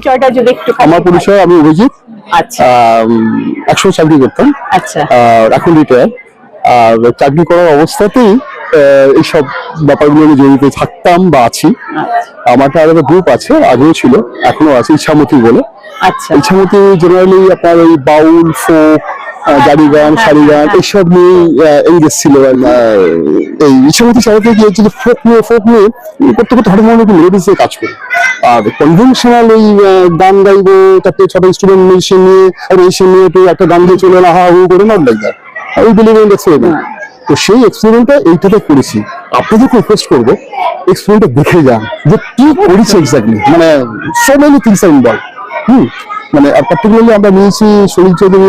পরিচয়টা যদি একটু। আমার পরিচয়, আমি অভিজিৎ। আচ্ছা। একশো চাকরি করতাম। আচ্ছা। এখন রিটায়ার। আর চাকরি করার অবস্থাতেই এইসব ব্যাপারগুলো নিয়ে জড়িত থাকতাম বা আছি। আমার একটা গ্রুপ আছে, আগেও ছিল, এখনো আছে, ইচ্ছামতি বলে। আচ্ছা। ইচ্ছামতি জেনারেলি আপনার এই বাউল, ফোক, জারি গান, শাড়ি গান এইসব নিয়ে এনগেজ ছিল। এই ইচ্ছামতি সারাতে গিয়ে ফোক নিয়ে করতে করতে হঠাৎ মনে লেডিস এ কাজ করি। আর কনভেনশনাল এই গান গাইবো, তাতে ছোট স্টুডেন্ট নিয়ে একটু একটা গান দিয়ে চলে হা হু করে নট লাইক দ্যাট। ওই বিলিভিং এক্সপেরিমেন্ট। তো সেই এক্সপেরিমেন্টটা এইটাতে করেছি। আপনাদেরকে রিকোয়েস্ট করবো এক্সপেরিমেন্টটা দেখে যান যে কি করেছে এক্স্যাক্টলি, মানে so many things are involve. মানে পার্টিকুলারলি আমরা নিয়েছি সলিল চৌধুরী,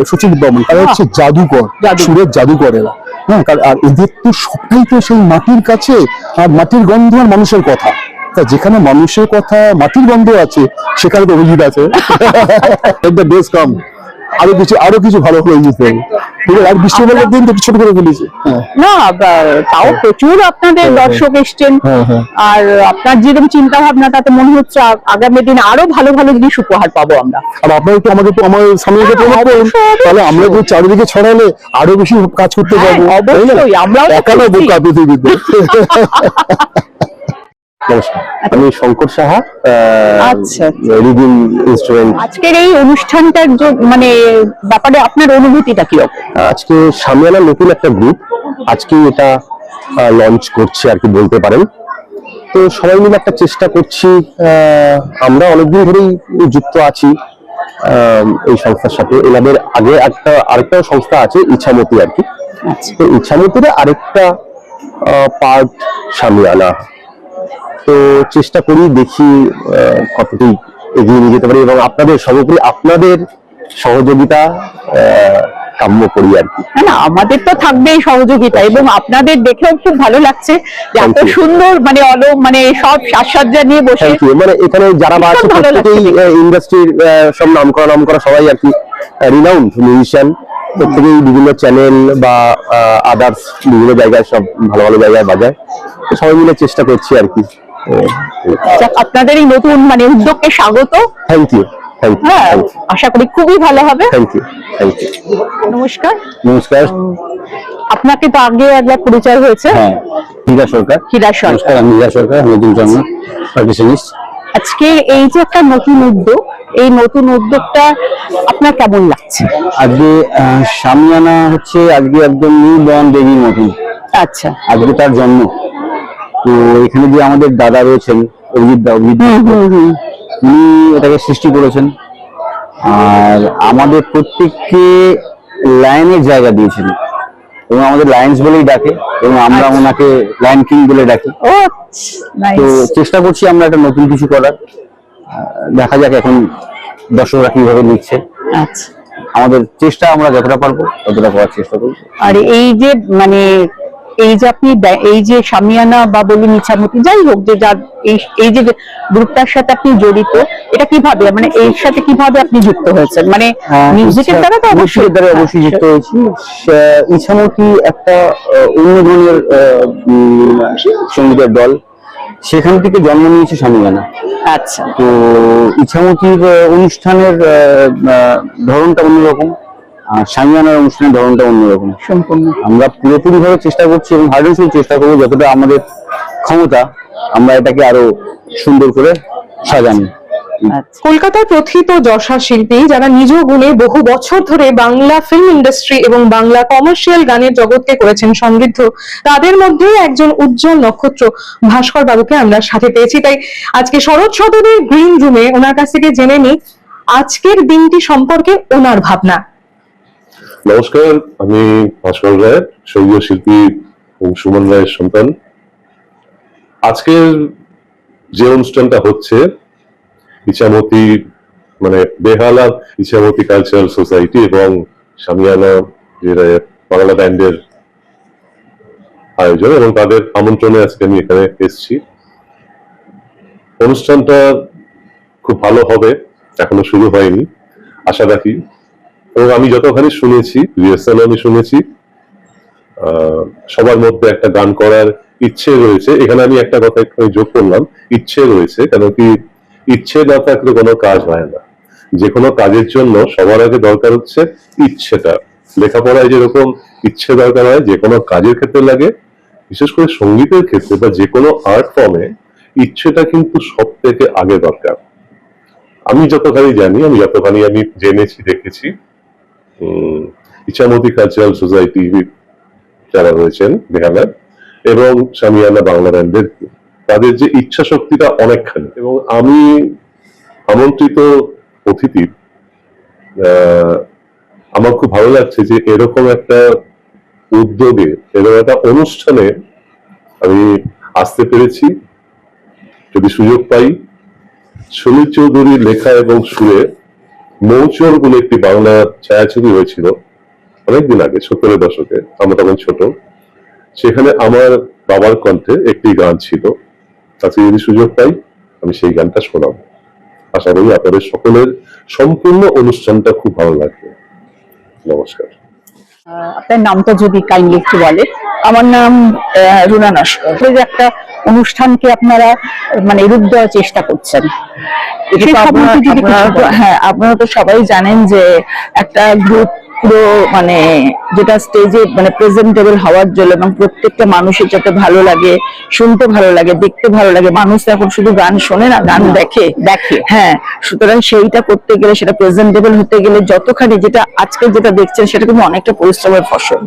সুচিত বর্মন, তারা হচ্ছে জাদুকর, সুরের জাদুকর এরা। হ্যাঁ, আর এদের তো সবটাই তো সেই মাটির কাছে, আর মাটির গন্ধ আর মানুষের কথা। তা যেখানে মানুষের কথা, মাটির গন্ধ আছে, সেখানে তো অভিজিৎ আছে। আরো কিছু ভালো হয়ে যেতে হবে। আর বৃষ্টিবেলার দিন তো ছোট করে ফেলেছি। না, তাও প্রচুর আপনাদের দর্শক এসছেন। আর আপনার যেরকম চিন্তা ভাবনা, তাতে মনে হচ্ছে আগামী দিনে আরো ভালো ভালো জিনিস উপহার পাবো আমরা। আর আপনারা তো আমাকে আমার সামনে তাহলে আমরা যে চারিদিকে ছড়ালে আরো বেশি কাজ করতে পারবো। অবশ্যই, আমরাও একানো বোকা পৃথিবীতে। নমস্কার, আমি শঙ্কর সাহা। আচ্ছা। Reading instrument. আজকের এই অনুষ্ঠানটার মানে ব্যাপারে আপনার অনুভূতিটা কি রকম? আজকে সামিয়ানা নতুন একটা গ্রুপ আজকে এটা লঞ্চ করছে আর কি বলতে পারেন। তো সবাই মিলে একটা চেষ্টা করছি। আমরা অনেকদিন ধরেই যুক্ত আছি এই সংস্থার সাথে। এনাদের আগে আরেকটা সংস্থা আছে ইচ্ছামতি আর কি। তো ইচ্ছামতির আরেকটা পার্ট সামিয়ানা। তো চেষ্টা করি, দেখি কতটুকু এগিয়ে নিয়ে যেতে পারি, এবং আপনাদের সর্বোপরি আপনাদের সহযোগিতা কাম্য করি আর কি। না, আমাদের তো থাকবেই সহযোগিতা, এবং আপনাদের দেখেও খুব ভালো লাগছে যে এত সুন্দর মানে সব সাজসজ্জা নিয়ে বসে। মানে এখানে যারা আছে প্রত্যেকেই ইন্ডাস্ট্রির সব নাম করা সবাই আর কি রিনাউন্ড মিউজিশিয়ান। প্রত্যেকেই বিভিন্ন চ্যানেল বা আদার্স বিভিন্ন জায়গায় সব ভালো ভালো জায়গায় বাজায়। সবাই মিলে চেষ্টা করছি আর কি। আপনাদের এই নতুন উদ্যোগকে স্বাগত। Thank you. আশা করি খুবই ভালো হবে। Thank you. নমস্কার। নমস্কার। আপনাকে তো আগে একবার পরিচয় হয়েছে। হীরা সরকার। আমি হীরা সরকার, নতুন জন্ম পার্টিশনিস্ট। আজকে এই যে একটা নতুন উদ্যোগ, এই নতুন উদ্যোগটা আপনার কেমন লাগছে? আজকে সামিয়ানা হচ্ছে আজকে একদম নিউ বর্ন বেবির মতন। আচ্ছা। আজকে তার জন্ম। তো এখানে যে আমাদের দাদা রয়েছেন অভিজিৎ, উনি এটাকে সৃষ্টি করেছেন। আর আমাদের প্রত্যেককে লায়নের জায়গা দিয়েছেন, এবং আমাদের লায়ন্স বলেই ডাকে, এবং আমরা ওনাকে লায়ন কিং বলে ডাকি। তো চেষ্টা করছি আমরা একটা নতুন কিছু করার। দেখা যাক এখন দর্শকরা কিভাবে নিচ্ছে। আচ্ছা, আমাদের চেষ্টা, আমরা যতটা পারবো ততটা করার চেষ্টা করবো। আর এই যে আপনি এই যে সামিয়ানা বা বলুন ইচ্ছামতি, যাই হোক, যে যার এই যে গ্রুপটার সাথে আপনি জড়িত, এটা কিভাবে এর সাথে কিভাবে আপনি যুক্ত হয়েছেন? মানে মিউজিকের দ্বারা তো অবশ্যই যুক্ত হয়েছি। ইচ্ছামতি একটা অন্য ধরনের সঙ্গীতের দল, সেখান থেকে জন্ম নিয়েছে সামিয়ানা। আচ্ছা। তো ইচ্ছামতির অনুষ্ঠানের ধরনটা অন্যরকম, সামিয়ানার অনুষ্ঠানের ধরনটা অন্যরকম সম্পূর্ণ। আমরা পুরোপুরি ভাবে চেষ্টা করছি, এবং হার্ডলি চেষ্টা করবো যতটা আমাদের ক্ষমতা আমরা এটাকে আরো সুন্দর করে সাজানো। কলকাতার প্রথিত যশা শিল্পী, যারা নিজ গুণে বহু বছর ধরে বাংলা ফিল্ম ইন্ডাস্ট্রি এবং বাংলা কমার্শিয়াল গানের জগৎকে করেছেন সমৃদ্ধ, তাদের মধ্যে একজন উজ্জ্বল নক্ষত্র ভাস্কর বাবুকে আমরা সাথে পেয়েছি। তাই আজকে শরৎ সদনের গ্রিন রুমে ওনার কাছ থেকে জেনে নিই আজকের দিনটি সম্পর্কে ওনার ভাবনা। নমস্কার, আমি ভাস্কর রায়, স্বর্গীয় শিল্পী সুমন রায়ের সন্তান। আজকের যে অনুষ্ঠানটা হচ্ছে ইচ্ছামতি, মানে বেহালা ইচ্ছামতি কালচারাল সোসাইটি এবং সামিয়ানা বাংলা ব্যান্ডের আয়োজন, এবং তাদের আমন্ত্রণে আজকে আমি এখানে এসেছি। অনুষ্ঠানটা খুব ভালো হবে, এখনো শুরু হয়নি, আশা রাখি। এবং আমি যতখানি শুনেছি, রিহার্সাল আমি শুনেছি, সবার মধ্যে একটা গান করার ইচ্ছে রয়েছে। এখানে আমি একটা কথা যোগ করলাম, ইচ্ছে রয়েছে, কেন কি ইচ্ছে না থাকলে কোনো কাজ হয় না। যে কোনো কাজের জন্য সবার আগে দরকার হচ্ছে ইচ্ছেটা। লেখাপড়ায় যেরকম ইচ্ছে দরকার হয়, যে কোনো কাজের ক্ষেত্রে লাগে, বিশেষ করে সঙ্গীতের ক্ষেত্রে বা যে কোনো আর্ট ফর্মে ইচ্ছেটা কিন্তু সব থেকে আগে দরকার। আমি যতখানি জানি, আমি জেনেছি, দেখেছি, ইচ্ছামতি কালচারাল সোসাইটি যারা রয়েছেন বেহালার এবং সামিয়ানা বাংলা ব্যান্ডের, তাদের যে ইচ্ছা শক্তিটা অনেকখানি। এবং আমি আমন্ত্রিত অতিথি, আমার খুব ভালো লাগছে যে এরকম একটা উদ্যোগে, এরকম একটা অনুষ্ঠানে আমি আসতে পেরেছি। যদি সুযোগ পাই, সুনীল চৌধুরীর লেখা এবং সুরে মৌচর বলে একটি বাংলা ছায়াছবি হয়েছিল অনেকদিন আগে, 70-এর দশকে, আমরা তখন ছোট। সেখানে আমার বাবার কণ্ঠে একটি গান ছিল। আজকে যদি সুযোগ পাই, আমি সেই গানটা শোনাবো। আশা করি আপনাদের সকলের সম্পূর্ণ অনুষ্ঠানটা খুব ভালো লাগবে। নমস্কার। আপনার নামটা যদি কাইন্ডলি একটু বলেন। আমার নাম রুনা নস্কর। এই যে একটা অনুষ্ঠানকে আপনারা মানে রূপ দেওয়ার চেষ্টা করছেন, এটা তো আপনারা তো সবাই জানেন যে একটা গ্রুপ পুরো মানে যেটা স্টেজে মানে প্রেজেন্টেবল হওয়ার জন্য এবং প্রত্যেকটা মানুষের যাতে ভালো লাগে, শুনতে ভালো লাগে, দেখতে ভালো লাগে। মানুষ তো এখন শুধু গান শোনে না, গান দেখে। হ্যাঁ, সুতরাং সেইটা করতে গেলে, সেটা প্রেজেন্টেবল হতে গেলে যতখানি, যেটা আজকে যেটা দেখছেন সেটা কিন্তু অনেকটা পরিশ্রমের ফসল,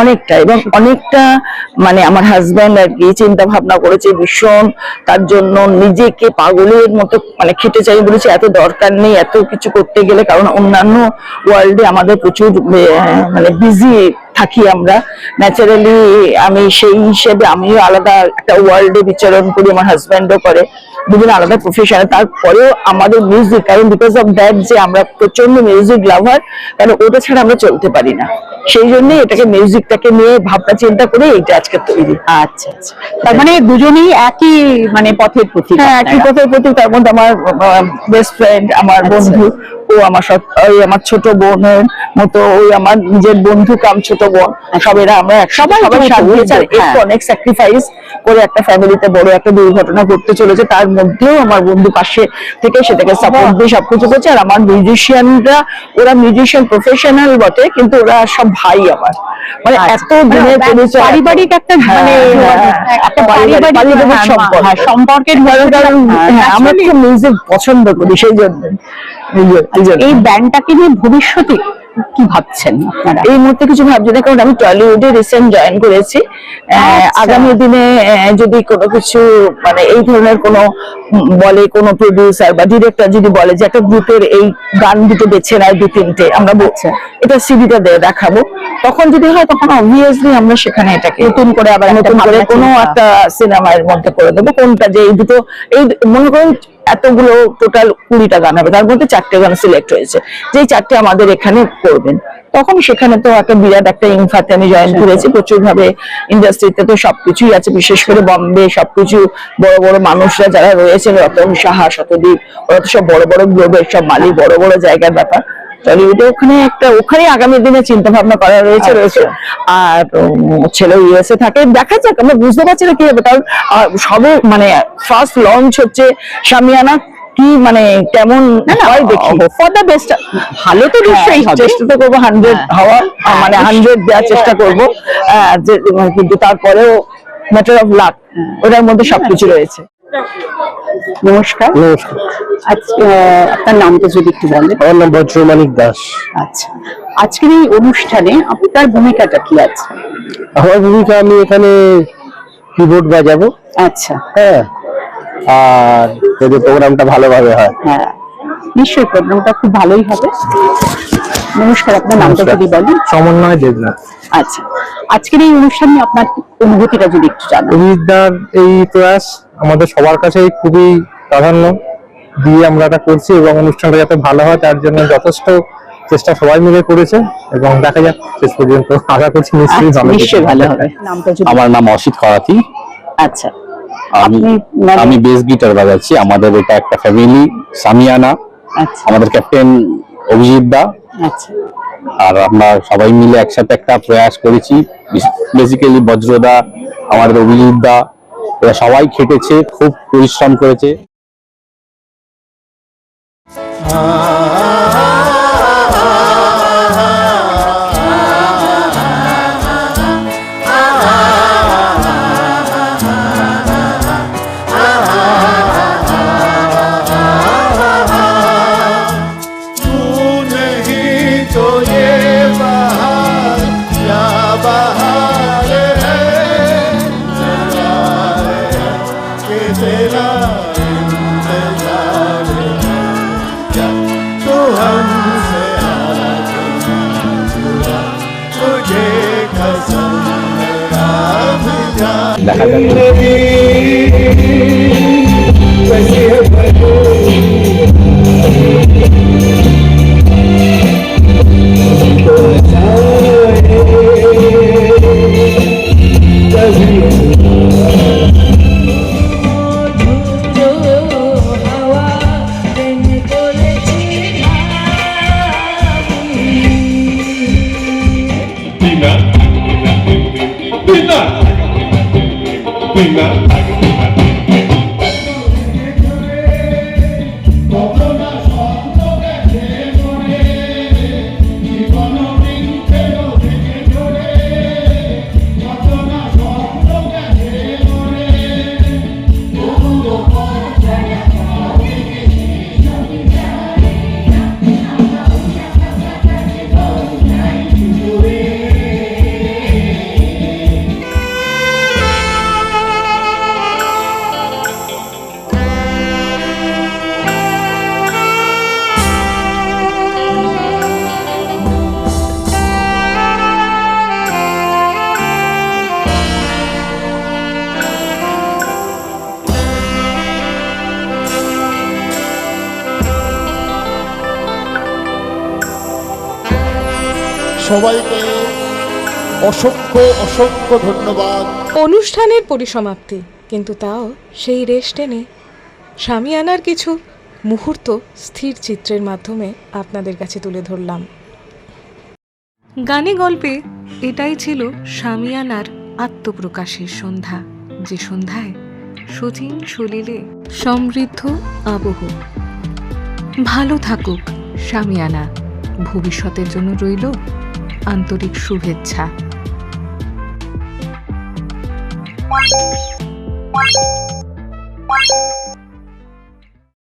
অনেকটা। এবং অনেকটা মানে আমার হাজব্যান্ড আর কি চিন্তা ভাবনা করেছে ভীষণ, তার জন্য নিজেকে পাগলের মতো মানে খেটে চাই, বলেছে এত দরকার নেই এত কিছু করতে গেলে, কারণ অন্যান্য ওয়ার্ল্ডে আমাদের প্রচুর মানে বিজি থাকি আমরা ন্যাচারালি। আমি সেই হিসেবে আমিও আলাদা একটা ওয়ার্ল্ডে বিচরণ করি, আমার হাজব্যান্ডও করে, দুজন আলাদা প্রফেশনে। তারপরেও আমাদের মিউজিক, কারণ বিকজ অফ দ্যাট যে আমরা প্রচন্ড মিউজিক লাভার, কারণ ওটা ছাড়া আমরা চলতে পারি না। সেই জন্য এটাকে মিউজিকটাকে নিয়ে ভাবনা চিন্তা করে এইটা আজকে তৈরি। আচ্ছা আচ্ছা, তার মানে দুজনেই একই মানে পথের প্রতীক। হ্যাঁ, একই পথের প্রতীক। তার মধ্যে আমার বেস্ট ফ্রেন্ড, আমার বন্ধু, ও আমার ওই আমার ছোট বোনের মতো, ওই আমার নিজের বন্ধু কাম ছোট বোন, সবেরা আমরা সবাই সাথ দিয়েছি। একটু অনেক স্যাক্রিফাইস করে একটা ফ্যামিলিতে বড় একটা দুর্ঘটনা ঘটতে চলেছে, তার মধ্যেও আমার বন্ধু পাশে থেকে সেটাকে সাপোর্ট দিয়ে সবকিছু করছে। আর আমার মিউজিশিয়ানরা, ওরা মিউজিশিয়ান প্রফেশনাল বটে, কিন্তু ওরা সব ভাই আমার, মানে এত দিনের পরিচয়, পারিবারিক একটা মানে একটা পারিবারিক সম্পর্কের আমরা খুব মিউজিক পছন্দ করি, সেই জন্য। এই ব্যান্ডটাকে নিয়ে ভবিষ্যতে কি ভাবছেন আপনারা? এই মুহূর্তে কিছু ভাবছি না, কারণ আমি টলিউডে রিসেন্ট জয়েন করেছি। আগামী দিনে যদি কোনো কিছু মানে এই ধরনের কোনো বলে, কোনো প্রডিউসার বা ডিরেক্টর যদি বলে যে একটা গ্রুপের এই গান দুটো বেছে নেয়, 2-3টে, আমরা এটা সিডিটা দেখাবো, তখন যদি হয় তখন অবভিয়াসলি আমরা সেখানে এটাকে নতুন করে আবার নতুন করে কোনো একটা সিনেমার মধ্যে করে দেবো। কোনটা যে এই দুটো, এই মনে করুন এতগুলো টোটাল 20টা গান হবে, তার মধ্যে 4টে গান সিলেক্ট হয়েছে, যেই 4টে আমাদের এখানে করবেন। তখন সেখানে তো একটা বিরাট একটা ইনফাতে আমি জয়েন করেছি। প্রচুর ভাবে ইন্ডাস্ট্রিতে তো সবকিছুই আছে, বিশেষ করে বম্বে সবকিছু বড় বড় মানুষরা যারা রয়েছেন, রতন সাহা, শতদীপ, ওরা তো সব বড় বড় গ্লোবের সব মালিক, বড় বড় জায়গার ব্যাপার। টলিউডে ওখানে আগামী দিনে চিন্তা ভাবনা করা রয়েছে। আর ছেলে ইউএসএ থাকে, দেখা যাক, আমরা বুঝতে পারছি না কি হবে, কারণ সবে মানে ফার্স্ট লঞ্চ হচ্ছে সামিয়ানা, কি মানে কেমন হয় দেখি। ফর দ্য বেস্ট, ভালো তো নিশ্চয়ই হবে, চেষ্টা তো করবো 100 হওয়ার, মানে 100 দেওয়ার চেষ্টা করবো। কিন্তু তারপরেও ম্যাটার অফ লাক, ওটার মধ্যে সবকিছু রয়েছে। নমস্কার। নমস্কার, আজকে আপনার নামটা যদি একটু বলেন। আমার নাম বজ্রমানিক দাস। আচ্ছা, আজকের এই অনুষ্ঠানে আপনার ভূমিকাটা কি আছে? আমার ভূমিকা, আমি এখানে কিবোর্ড বাজাবো। আচ্ছা, হ্যাঁ, আর যদি প্রোগ্রামটা ভালোভাবে হয়। হ্যাঁ নিশ্চয়ই প্রোগ্রামটা খুব ভালোই হবে। নমস্কার, আপনার নামটা যদি বলেন। সমন্বয় দেবনাথ। আচ্ছা, আজকের এই অনুষ্ঠানে আপনার অনুভূতিটা যদি একটু জানান। অভিজিৎদার এই প্রয়াস আমাদের সবার কাছেই খুবই প্রাধান্য দিয়ে আমরা এটা করছি, এবং অনুষ্ঠানটা যাতে ভালো হয় তার জন্য যথেষ্ট চেষ্টা সবাই মিলে করেছে, এবং দেখা যাক শেষ পর্যন্ত। আশা করছি নিশ্চয়ই ভালো হবে। নামটা যদি। আমার নাম অসিত করাতি। আচ্ছা, আমি বেস গিটার বাজাচ্ছি। আমাদের এটা একটা ফ্যামিলি, সামিয়ানা। আচ্ছা আমাদের ক্যাপ্টেন অভিজিৎ দা। আচ্ছা, আর আমরা সবাই মিলে একসাথে একটা প্রয়াস করেছি। বেসিক্যালি বজ্রদা, আমাদের অভিজিৎ দা, এরা সবাই খেটেছে, খুব পরিশ্রম করেছে। দেখা যাক। সবাইকে অসংখ্য অসংখ্য ধন্যবাদ। অনুষ্ঠানের পরিসমাপ্তি, কিন্তু তাও সেই রেশ টেনে শামিয়ানার কিছু মুহূর্ত স্থির চিত্রের মাধ্যমে আপনাদের কাছে তুলে ধরলাম। গানে গল্পে এটাই ছিল শামিয়ানার আত্মপ্রকাশের সন্ধ্যা, যে সন্ধ্যায় সচিন সলিলে সমৃদ্ধ আবহ। ভালো থাকুক শামিয়ানা, ভবিষ্যতের জন্য রইল আন্তরিক শুভেচ্ছা।